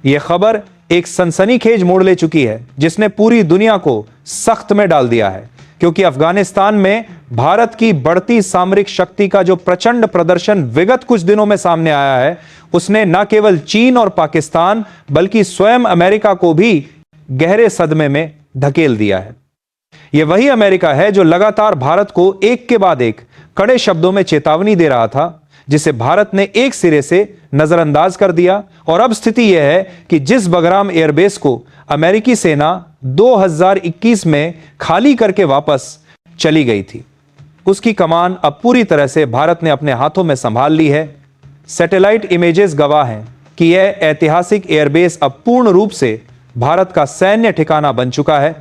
यह खबर एक सनसनीखेज मोड़ ले चुकी है, जिसने पूरी दुनिया को सख्त में डाल दिया है, क्योंकि अफगानिस्तान में भारत की बढ़ती सामरिक शक्ति का जो प्रचंड प्रदर्शन विगत कुछ दिनों में सामने आया है, उसने न केवल चीन और पाकिस्तान बल्कि स्वयं अमेरिका को भी गहरे सदमे में धकेल दिया है। यह वही अमेरिका है जो लगातार भारत को एक के बाद एक कड़े शब्दों में चेतावनी दे रहा था, जिसे भारत ने एक सिरे से नजरअंदाज कर दिया। और अब स्थिति यह है कि जिस बगराम एयरबेस को अमेरिकी सेना 2021 में खाली करके वापस चली गई थी, उसकी कमान अब पूरी तरह से भारत ने अपने हाथों में संभाल ली है। सैटेलाइट इमेजेस गवाह हैं कि यह ऐतिहासिक एयरबेस अब पूर्ण रूप से भारत का सैन्य ठिकाना बन चुका है,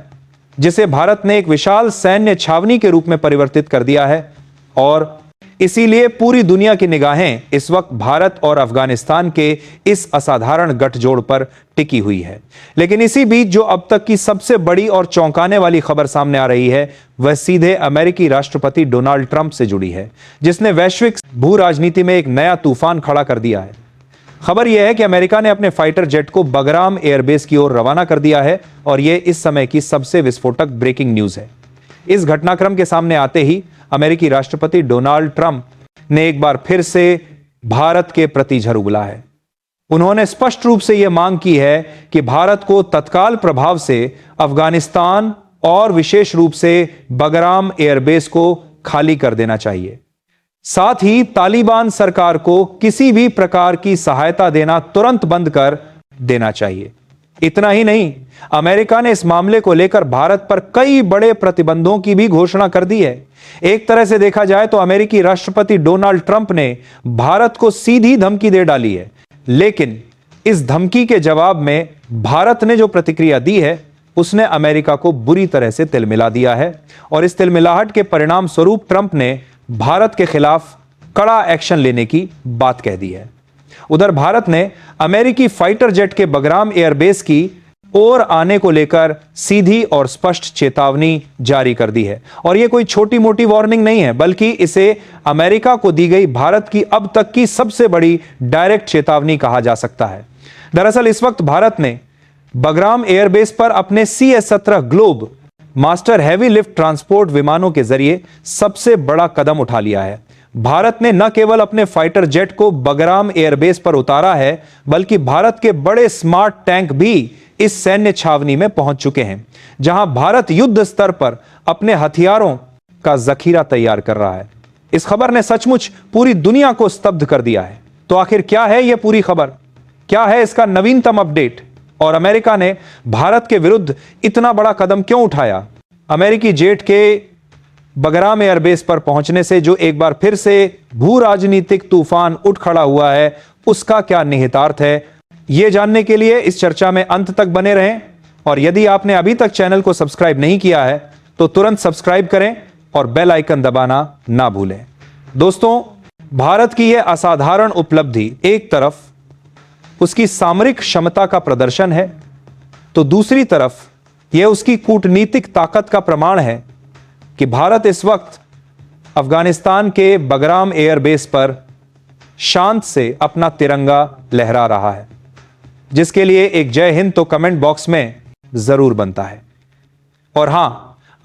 जिसे भारत ने एक विशाल सैन्य छावनी के रूप में परिवर्तित कर दिया है। और इसीलिए पूरी दुनिया की निगाहें इस वक्त भारत और अफगानिस्तान के इस असाधारण गठजोड़ पर टिकी हुई है। लेकिन इसी बीच जो अब तक की सबसे बड़ी और चौंकाने वाली खबर सामने आ रही है, वह सीधे अमेरिकी राष्ट्रपति डोनाल्ड ट्रंप से जुड़ी है, जिसने वैश्विक भू राजनीति में एक नया तूफान खड़ा कर दिया है। खबर यह है कि अमेरिका ने अपने फाइटर जेट को बगराम एयरबेस की ओर रवाना कर दिया है, और यह इस समय की सबसे विस्फोटक ब्रेकिंग न्यूज है। इस घटनाक्रम के सामने आते ही अमेरिकी राष्ट्रपति डोनाल्ड ट्रंप ने एक बार फिर से भारत के प्रति झर उगला है। उन्होंने स्पष्ट रूप से यह मांग की है कि भारत को तत्काल प्रभाव से अफगानिस्तान और विशेष रूप से बगराम एयरबेस को खाली कर देना चाहिए। साथ ही तालिबान सरकार को किसी भी प्रकार की सहायता देना तुरंत बंद कर देना चाहिए। इतना ही नहीं, अमेरिका ने इस मामले को लेकर भारत पर कई बड़े प्रतिबंधों की भी घोषणा कर दी है। एक तरह से देखा जाए तो अमेरिकी राष्ट्रपति डोनाल्ड ट्रंप ने भारत को सीधी धमकी दे डाली है, लेकिन इस धमकी के जवाब में भारत ने जो प्रतिक्रिया दी है, उसने अमेरिका को बुरी तरह से तिलमिला दिया है। और इस तिलमिलाहट के परिणाम स्वरूप ट्रंप ने भारत के खिलाफ कड़ा एक्शन लेने की बात कह दी है। उधर भारत ने अमेरिकी फाइटर जेट के बगराम एयरबेस की ओर आने को लेकर सीधी और स्पष्ट चेतावनी जारी कर दी है। और यह कोई छोटी मोटी वार्निंग नहीं है, बल्कि इसे अमेरिका को दी गई भारत की अब तक की सबसे बड़ी डायरेक्ट चेतावनी कहा जा सकता है। दरअसल इस वक्त भारत ने बगराम एयरबेस पर अपने CS-17 globe master heavy lift transport विमानों के जरिए सबसे बड़ा कदम उठा लिया है। भारत ने न केवल अपने फाइटर जेट को बगराम एयरबेस पर उतारा है, बल्कि भारत के बड़े स्मार्ट टैंक भी इस सैन्य छावनी में पहुंच चुके हैं, जहां भारत युद्ध स्तर पर अपने हथियारों का जखीरा तैयार कर रहा है। इस खबर ने सचमुच पूरी दुनिया को स्तब्ध कर दिया है। तो आखिर क्या है यह पूरी खबर? क्या है इसका नवीनतम अपडेट? और अमेरिका ने भारत के विरुद्ध इतना बड़ा कदम क्यों उठाया? अमेरिकी जेट के बगराम एयरबेस पर पहुंचने से जो एक बार फिर से भू राजनीतिक तूफान उठ खड़ा हुआ है, उसका क्या निहितार्थ है? यह जानने के लिए इस चर्चा में अंत तक बने रहें। और यदि आपने अभी तक चैनल को सब्सक्राइब नहीं किया है, तो तुरंत सब्सक्राइब करें और बेल आइकन दबाना ना भूलें। दोस्तों, भारत की यह असाधारण उपलब्धि एक तरफ उसकी सामरिक क्षमता का प्रदर्शन है, तो दूसरी तरफ यह उसकी कूटनीतिक ताकत का प्रमाण है कि भारत इस वक्त अफगानिस्तान के बगराम एयरबेस पर शांत से अपना तिरंगा लहरा रहा है, जिसके लिए एक जय हिंद तो कमेंट बॉक्स में जरूर बनता है। और हां,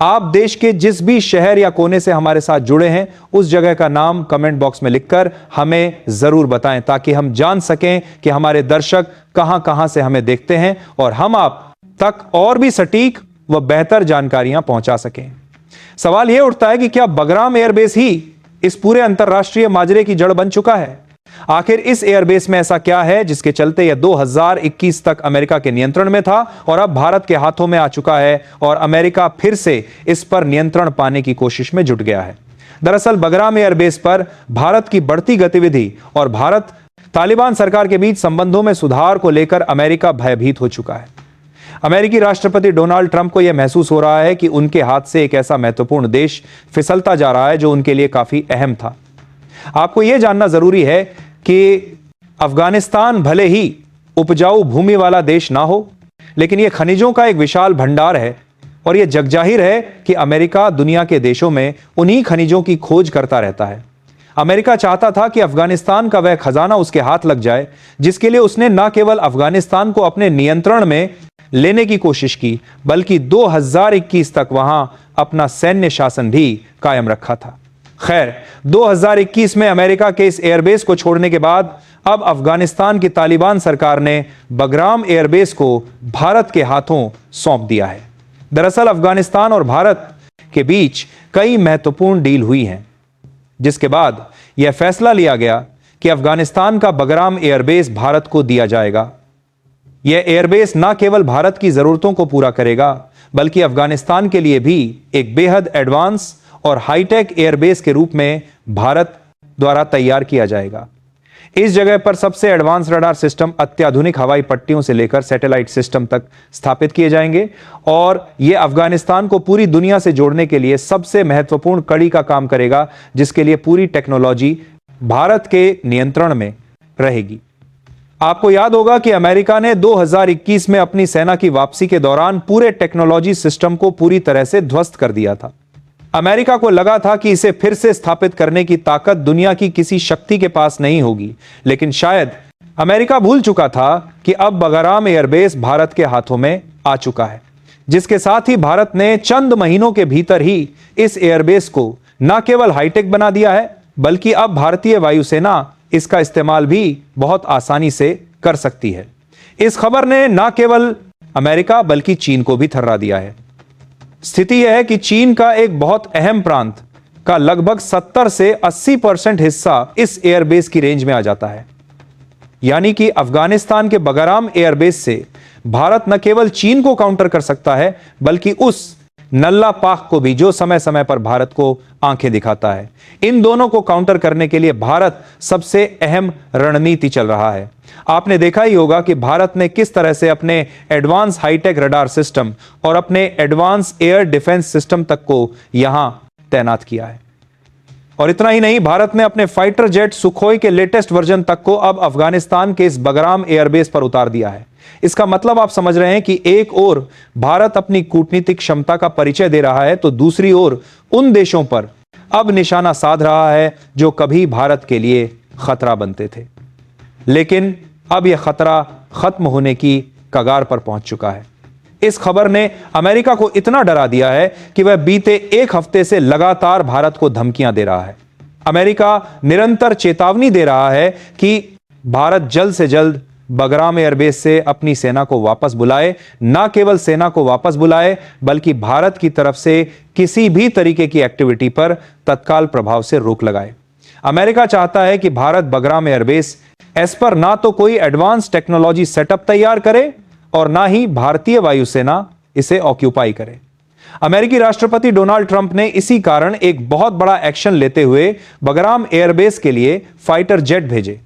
आप देश के जिस भी शहर या कोने से हमारे साथ जुड़े हैं, उस जगह का नाम कमेंट बॉक्स में लिखकर हमें जरूर बताएं, ताकि हम जान सकें कि हमारे दर्शक कहां कहां से हमें देखते हैं और हम आप तक और भी सटीक व बेहतर जानकारियां पहुंचा सकें। सवाल यह उठता है कि क्या बगराम एयरबेस ही इस पूरे अंतरराष्ट्रीय माजरे की जड़ बन चुका है? आखिर इस एयरबेस में ऐसा क्या है जिसके चलते यह 2021 तक अमेरिका के नियंत्रण में था और अब भारत के हाथों में आ चुका है, और अमेरिका फिर से इस पर नियंत्रण पाने की कोशिश में जुट गया है? दरअसल बगराम एयरबेस पर भारत की बढ़ती गतिविधि और भारत तालिबान सरकार के बीच संबंधों में सुधार को लेकर अमेरिका भयभीत हो चुका है। अमेरिकी राष्ट्रपति डोनाल्ड ट्रंप को यह महसूस हो रहा है कि उनके हाथ से एक ऐसा महत्वपूर्ण देश फिसलता जा रहा है जो उनके लिए काफी अहम था। आपको यह जानना जरूरी है कि अफगानिस्तान भले ही उपजाऊ भूमि वाला देश ना हो, लेकिन यह खनिजों का एक विशाल भंडार है, और यह जगजाहिर है कि अमेरिका दुनिया के देशों में उन्हीं खनिजों की खोज करता रहता है। अमेरिका चाहता था कि अफगानिस्तान का वह खजाना उसके हाथ लग जाए, जिसके लिए उसने न केवल अफगानिस्तान को अपने नियंत्रण में लेने की कोशिश की, बल्कि 2021 तक वहां अपना सैन्य शासन भी कायम रखा था। खैर, 2021 में अमेरिका के इस एयरबेस को छोड़ने के बाद अब अफगानिस्तान की तालिबान सरकार ने बगराम एयरबेस को भारत के हाथों सौंप दिया है। दरअसल अफगानिस्तान और भारत के बीच कई महत्वपूर्ण डील हुई हैं, जिसके बाद यह फैसला लिया गया कि अफगानिस्तान का बगराम एयरबेस भारत को दिया जाएगा। यह एयरबेस न केवल भारत की जरूरतों को पूरा करेगा, बल्कि अफगानिस्तान के लिए भी एक बेहद एडवांस और हाईटेक एयरबेस के रूप में भारत द्वारा तैयार किया जाएगा। इस जगह पर सबसे एडवांस रडार सिस्टम, अत्याधुनिक हवाई पट्टियों से लेकर सैटेलाइट सिस्टम तक स्थापित किए जाएंगे और यह अफगानिस्तान को पूरी दुनिया से जोड़ने के लिए सबसे महत्वपूर्ण कड़ी का काम करेगा, जिसके लिए पूरी टेक्नोलॉजी भारत के नियंत्रण में रहेगी। आपको याद होगा कि अमेरिका ने 2021 में अपनी सेना की वापसी के दौरान पूरे टेक्नोलॉजी सिस्टम को पूरी तरह से ध्वस्त कर दिया था। अमेरिका को लगा था कि इसे फिर से स्थापित करने की ताकत दुनिया की किसी शक्ति के पास नहीं होगी, लेकिन शायद अमेरिका भूल चुका था कि अब बगराम एयरबेस भारत के हाथों में आ चुका है, जिसके साथ ही भारत ने चंद महीनों के भीतर ही इस एयरबेस को न केवल हाईटेक बना दिया है, बल्कि अब भारतीय वायुसेना इसका इस्तेमाल भी बहुत आसानी से कर सकती है। इस खबर ने न केवल अमेरिका बल्कि चीन को भी थर्रा दिया है। स्थिति यह है कि चीन का एक बहुत अहम प्रांत का लगभग 70 से 80% हिस्सा इस एयरबेस की रेंज में आ जाता है। यानी कि अफगानिस्तान के बगराम एयरबेस से भारत न केवल चीन को काउंटर कर सकता है, बल्कि उस नल्ला पाक को भी, जो समय समय पर भारत को आंखें दिखाता है। इन दोनों को काउंटर करने के लिए भारत सबसे अहम रणनीति चल रहा है। आपने देखा ही होगा कि भारत ने किस तरह से अपने एडवांस हाईटेक रडार सिस्टम और अपने एडवांस एयर डिफेंस सिस्टम तक को यहां तैनात किया है। और इतना ही नहीं, भारत ने अपने फाइटर जेट सुखोई के लेटेस्ट वर्जन तक को अब अफगानिस्तान के इस बगराम एयरबेस पर उतार दिया है। इसका मतलब आप समझ रहे हैं कि एक ओर भारत अपनी कूटनीतिक क्षमता का परिचय दे रहा है, तो दूसरी ओर उन देशों पर अब निशाना साध रहा है जो कभी भारत के लिए खतरा बनते थे। लेकिन अब यह खतरा खत्म होने की कगार पर पहुंच चुका है। इस खबर ने अमेरिका को इतना डरा दिया है कि वह बीते एक हफ्ते से लगातार भारत को धमकियां दे रहा है। अमेरिका निरंतर चेतावनी दे रहा है कि भारत जल्द से जल्द बगराम एयरबेस से अपनी सेना को वापस बुलाए, ना केवल सेना को वापस बुलाए, बल्कि भारत की तरफ से किसी भी तरीके की एक्टिविटी पर तत्काल प्रभाव से रोक लगाए। अमेरिका चाहता है कि भारत बगराम एयरबेस एस पर ना तो कोई एडवांस टेक्नोलॉजी सेटअप तैयार करे और ना ही भारतीय वायुसेना इसे ऑक्यूपाई करे। अमेरिकी राष्ट्रपति डोनाल्ड ट्रंप ने इसी कारण एक बहुत बड़ा एक्शन लेते हुए बगराम एयरबेस के लिए फाइटर जेट भेजे।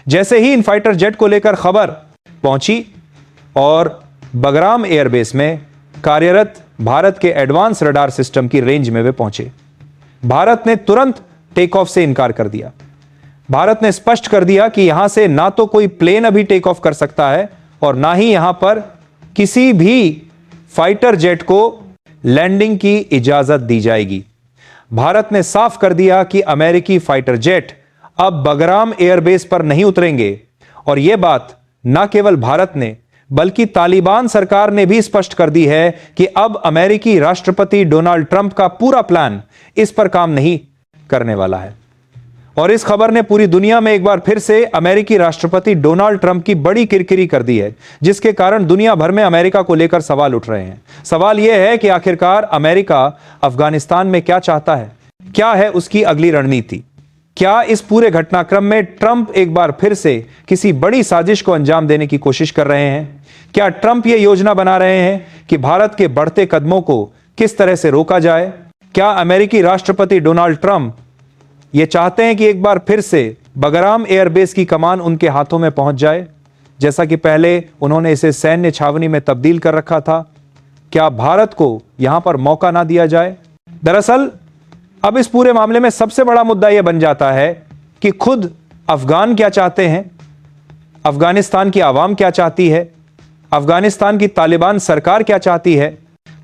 जैसे ही इन फाइटर जेट को लेकर खबर पहुंची और बगराम एयरबेस में कार्यरत भारत के एडवांस रडार सिस्टम की रेंज में वे पहुंचे, भारत ने तुरंत टेक ऑफ से इनकार कर दिया। भारत ने स्पष्ट कर दिया कि यहां से ना तो कोई प्लेन अभी टेक ऑफ कर सकता है और ना ही यहां पर किसी भी फाइटर जेट को लैंडिंग की इजाजत दी जाएगी। भारत ने साफ कर दिया कि अमेरिकी फाइटर जेट अब बगराम एयरबेस पर नहीं उतरेंगे। और यह बात न केवल भारत ने बल्कि तालिबान सरकार ने भी स्पष्ट कर दी है कि अब अमेरिकी राष्ट्रपति डोनाल्ड ट्रंप का पूरा प्लान इस पर काम नहीं करने वाला है। और इस खबर ने पूरी दुनिया में एक बार फिर से अमेरिकी राष्ट्रपति डोनाल्ड ट्रंप की बड़ी किरकिरी कर दी है, जिसके कारण दुनिया भर में अमेरिका को लेकर सवाल उठ रहे हैं। सवाल यह है कि आखिरकार अमेरिका अफगानिस्तान में क्या चाहता है, क्या है उसकी अगली रणनीति। क्या इस पूरे घटनाक्रम में ट्रंप एक बार फिर से किसी बड़ी साजिश को अंजाम देने की कोशिश कर रहे हैं? क्या ट्रंप यह योजना बना रहे हैं कि भारत के बढ़ते कदमों को किस तरह से रोका जाए? क्या अमेरिकी राष्ट्रपति डोनाल्ड ट्रंप ये चाहते हैं कि एक बार फिर से बगराम एयरबेस की कमान उनके हाथों में पहुंच जाए, जैसा कि पहले उन्होंने इसे सैन्य छावनी में तब्दील कर रखा था? क्या भारत को यहां पर मौका ना दिया जाए? दरअसल अब इस पूरे मामले में सबसे बड़ा मुद्दा यह बन जाता है कि खुद अफगान क्या चाहते हैं, अफगानिस्तान की आवाम क्या चाहती है, अफगानिस्तान की तालिबान सरकार क्या चाहती है।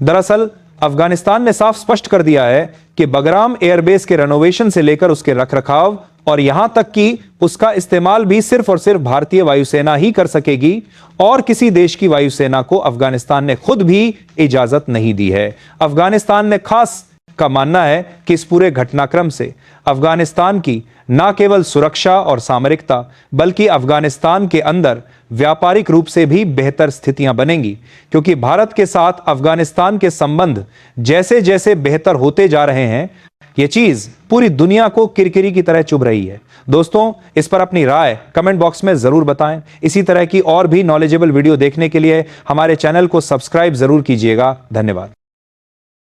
दरअसल अफगानिस्तान ने साफ स्पष्ट कर दिया है कि बगराम एयरबेस के रेनोवेशन से लेकर उसके रखरखाव और यहां तक कि उसका इस्तेमाल भी सिर्फ और सिर्फ भारतीय वायुसेना ही कर सकेगी और किसी देश की वायुसेना को अफगानिस्तान ने खुद भी इजाजत नहीं दी है। अफगानिस्तान ने खास का मानना है कि इस पूरे घटनाक्रम से अफगानिस्तान की न केवल सुरक्षा और सामरिकता बल्कि अफगानिस्तान के अंदर व्यापारिक रूप से भी बेहतर स्थितियां बनेंगी, क्योंकि भारत के साथ अफगानिस्तान के संबंध जैसे जैसे बेहतर होते जा रहे हैं, यह चीज पूरी दुनिया को किरकिरी की तरह चुभ रही है। दोस्तों, इस पर अपनी राय कमेंट बॉक्स में जरूर बताएं। इसी तरह की और भी नॉलेजेबल वीडियो देखने के लिए हमारे चैनल को सब्सक्राइब जरूर कीजिएगा। धन्यवाद।